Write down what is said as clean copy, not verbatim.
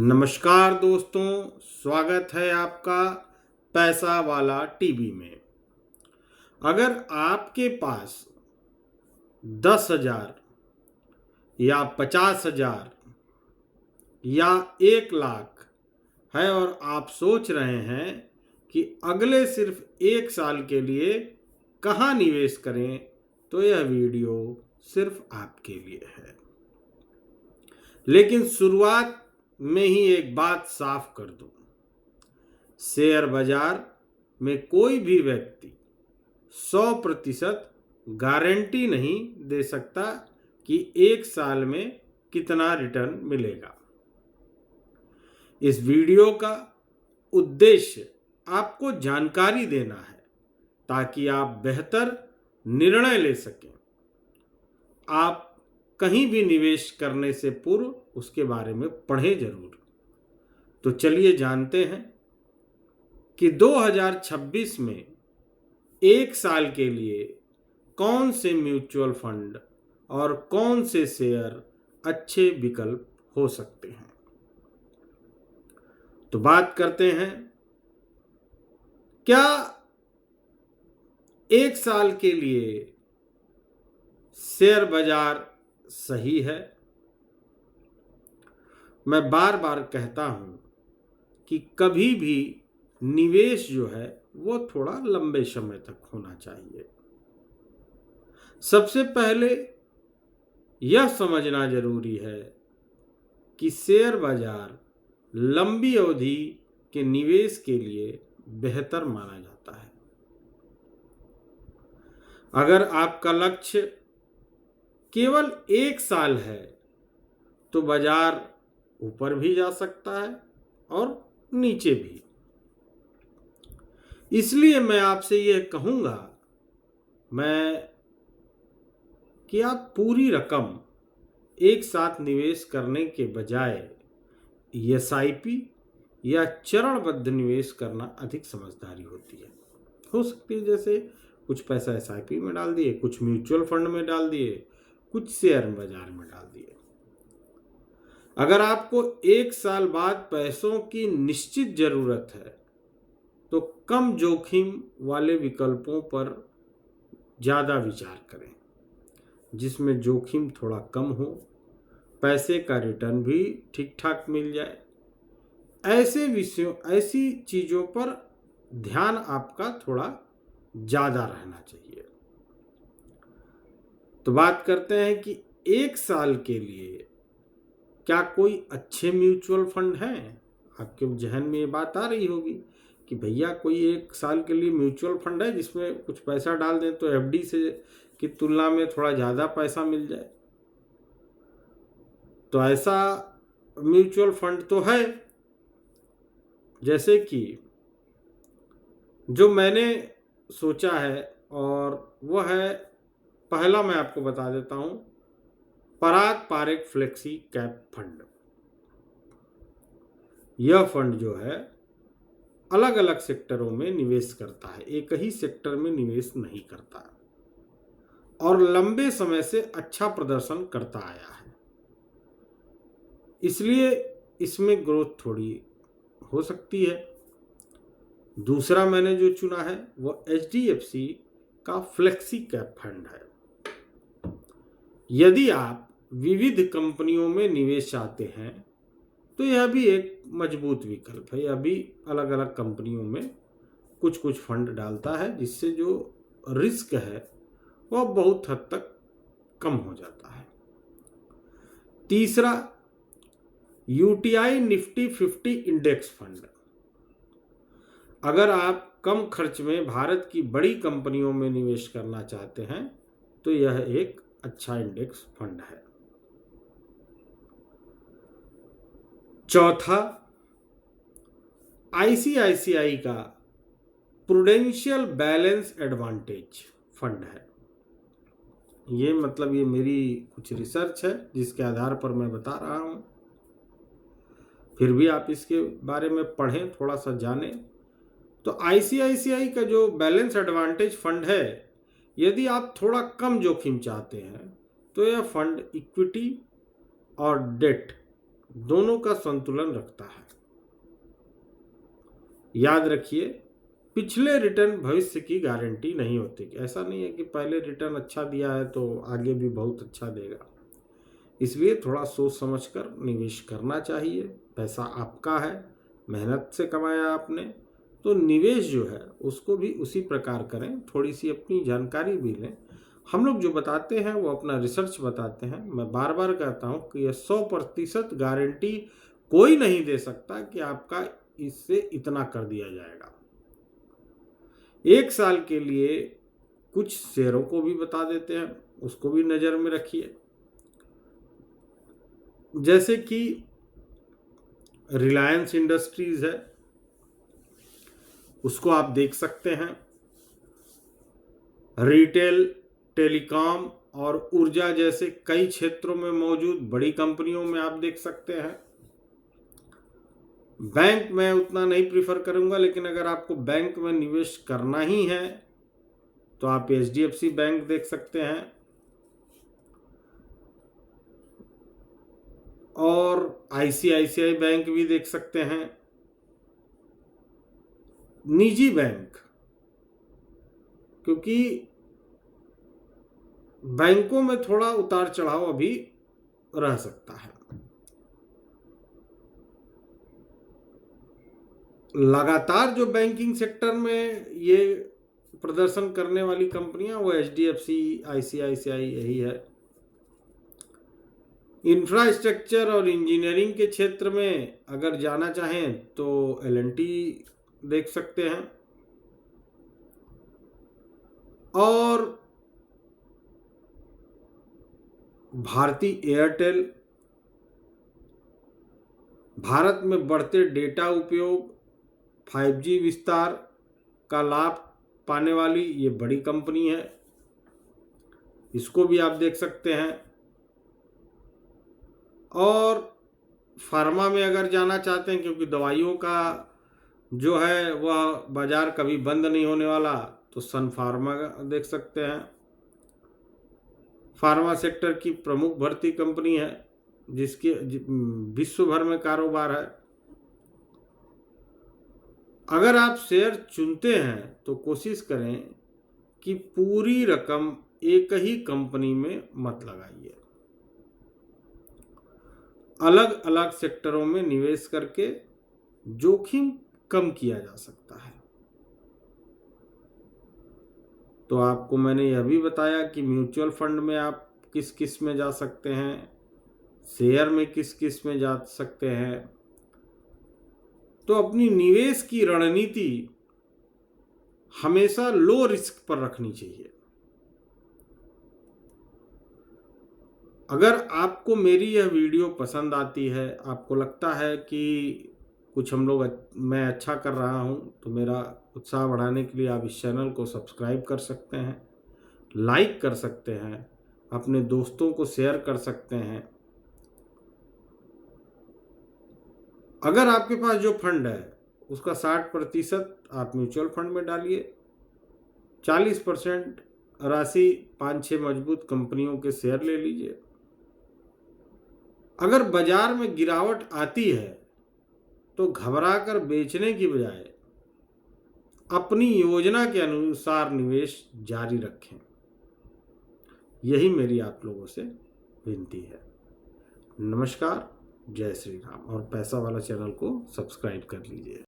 नमस्कार दोस्तों, स्वागत है आपका पैसा वाला टीवी में। अगर आपके पास 10,000 या 50,000 या 1 लाख है और आप सोच रहे हैं कि अगले सिर्फ 1 साल के लिए कहाँ निवेश करें, तो यह वीडियो सिर्फ आपके लिए है। लेकिन शुरुआत में ही एक बात साफ कर दूं, शेयर बाजार में कोई भी व्यक्ति 100% गारंटी नहीं दे सकता कि 1 साल में कितना रिटर्न मिलेगा। इस वीडियो का उद्देश्य आपको जानकारी देना है ताकि आप बेहतर निर्णय ले सकें। आप कहीं भी निवेश करने से पूर्व उसके बारे में पढ़ें जरूर। तो चलिए जानते हैं कि 2026 में 1 साल के लिए कौन से म्यूचुअल फंड और कौन से शेयर अच्छे विकल्प हो सकते हैं। तो बात करते हैं, क्या 1 साल के लिए शेयर बाजार सही है? मैं बार बार कहता हूं कि कभी भी निवेश जो है वो थोड़ा लंबे समय तक होना चाहिए। सबसे पहले यह समझना जरूरी है कि शेयर बाजार लंबी अवधि के निवेश के लिए बेहतर माना जाता है। अगर आपका लक्ष्य केवल 1 साल है तो बाजार ऊपर भी जा सकता है और नीचे भी। इसलिए मैं आपसे यह कहूंगा कि आप पूरी रकम एक साथ निवेश करने के बजाय SIP या चरणबद्ध निवेश करना अधिक समझदारी होती है। हो सकती है जैसे कुछ पैसा SIP में डाल दिए, कुछ म्यूचुअल फंड में डाल दिए, कुछ शेयर बाजार में डाल दिए। अगर आपको 1 साल बाद पैसों की निश्चित जरूरत है तो कम जोखिम वाले विकल्पों पर ज़्यादा विचार करें, जिसमें जोखिम थोड़ा कम हो, पैसे का रिटर्न भी ठीक ठाक मिल जाए। ऐसी चीज़ों पर ध्यान आपका थोड़ा ज़्यादा रहना चाहिए। तो बात करते हैं कि 1 साल के लिए क्या कोई अच्छे म्यूचुअल फंड हैं? आपके जहन में ये बात आ रही होगी कि भैया कोई 1 साल के लिए म्यूचुअल फंड है जिसमें कुछ पैसा डाल दें तो FD से की तुलना में थोड़ा ज़्यादा पैसा मिल जाए। तो ऐसा म्यूचुअल फंड तो है, जैसे कि जो मैंने सोचा है, और वह है, पहला मैं आपको बता देता हूं, पराग पारेख फ्लेक्सी कैप फंड। यह फंड जो है अलग अलग सेक्टरों में निवेश करता है, एक ही सेक्टर में निवेश नहीं करता और लंबे समय से अच्छा प्रदर्शन करता आया है। इसलिए इसमें ग्रोथ थोड़ी हो सकती है। दूसरा मैंने जो चुना है वो HDFC का फ्लेक्सी कैप फंड है। यदि आप विविध कंपनियों में निवेश चाहते हैं तो यह भी एक मजबूत विकल्प है। यह भी अलग अलग कंपनियों में कुछ कुछ फंड डालता है, जिससे जो रिस्क है वह बहुत हद तक कम हो जाता है। तीसरा, UTI निफ्टी 50 इंडेक्स फंड। अगर आप कम खर्च में भारत की बड़ी कंपनियों में निवेश करना चाहते हैं तो यह एक अच्छा इंडेक्स फंड है। चौथा, ICICI का प्रूडेंशियल बैलेंस एडवांटेज फंड है। ये मेरी कुछ रिसर्च है जिसके आधार पर मैं बता रहा हूं, फिर भी आप इसके बारे में पढ़ें, थोड़ा सा जानें। तो ICICI का जो बैलेंस एडवांटेज फंड है, यदि आप थोड़ा कम जोखिम चाहते हैं तो यह फंड इक्विटी और डेट दोनों का संतुलन रखता है। याद रखिए, पिछले रिटर्न भविष्य की गारंटी नहीं होती। ऐसा नहीं है कि पहले रिटर्न अच्छा दिया है तो आगे भी बहुत अच्छा देगा। इसलिए थोड़ा सोच समझकर निवेश करना चाहिए। पैसा आपका है, मेहनत से कमाया आपने, तो निवेश जो है उसको भी उसी प्रकार करें। थोड़ी सी अपनी जानकारी भी लें। हम लोग जो बताते हैं वो अपना रिसर्च बताते हैं। मैं बार बार कहता हूँ कि यह 100% गारंटी कोई नहीं दे सकता कि आपका इससे इतना कर दिया जाएगा। 1 साल के लिए कुछ शेयरों को भी बता देते हैं, उसको भी नज़र में रखिए। जैसे कि रिलायंस इंडस्ट्रीज है, उसको आप देख सकते हैं। रिटेल, टेलीकॉम और ऊर्जा जैसे कई क्षेत्रों में मौजूद बड़ी कंपनियों में आप देख सकते हैं। बैंक मैं उतना नहीं प्रीफर करूंगा, लेकिन अगर आपको बैंक में निवेश करना ही है तो आप HDFC बैंक देख सकते हैं और ICICI बैंक भी देख सकते हैं। निजी बैंक, क्योंकि बैंकों में थोड़ा उतार चढ़ाव अभी रह सकता है। लगातार जो बैंकिंग सेक्टर में ये प्रदर्शन करने वाली कंपनियां वो HDFC, ICICI यही है। इंफ्रास्ट्रक्चर और इंजीनियरिंग के क्षेत्र में अगर जाना चाहें तो L&T देख सकते हैं। और भारती एयरटेल, भारत में बढ़ते डेटा उपयोग, 5G विस्तार का लाभ पाने वाली ये बड़ी कंपनी है, इसको भी आप देख सकते हैं। और फार्मा में अगर जाना चाहते हैं, क्योंकि दवाइयों का जो है वह बाजार कभी बंद नहीं होने वाला, तो सन फार्मा देख सकते हैं। फार्मा सेक्टर की प्रमुख भर्ती कंपनी है जिसके विश्व भर में कारोबार है। अगर आप शेयर चुनते हैं तो कोशिश करें कि पूरी रकम एक ही कंपनी में मत लगाइए। अलग अलग सेक्टरों में निवेश करके जोखिम कम किया जा सकता है। तो आपको मैंने यह भी बताया कि म्यूचुअल फंड में आप किस किस में जा सकते हैं, शेयर में किस किस में जा सकते हैं। तो अपनी निवेश की रणनीति हमेशा लो रिस्क पर रखनी चाहिए। अगर आपको मेरी यह वीडियो पसंद आती है, आपको लगता है कि कुछ मैं अच्छा कर रहा हूं, तो मेरा उत्साह बढ़ाने के लिए आप इस चैनल को सब्सक्राइब कर सकते हैं, लाइक कर सकते हैं, अपने दोस्तों को शेयर कर सकते हैं। अगर आपके पास जो फंड है उसका 60% आप म्यूचुअल फंड में डालिए, 40% राशि 5-6 मजबूत कंपनियों के शेयर ले लीजिए। अगर बाजार में गिरावट आती है तो घबराकर बेचने की बजाय अपनी योजना के अनुसार निवेश जारी रखें। यही मेरी आप लोगों से विनती है। नमस्कार, जय श्री राम। और पैसा वाला चैनल को सब्सक्राइब कर लीजिए।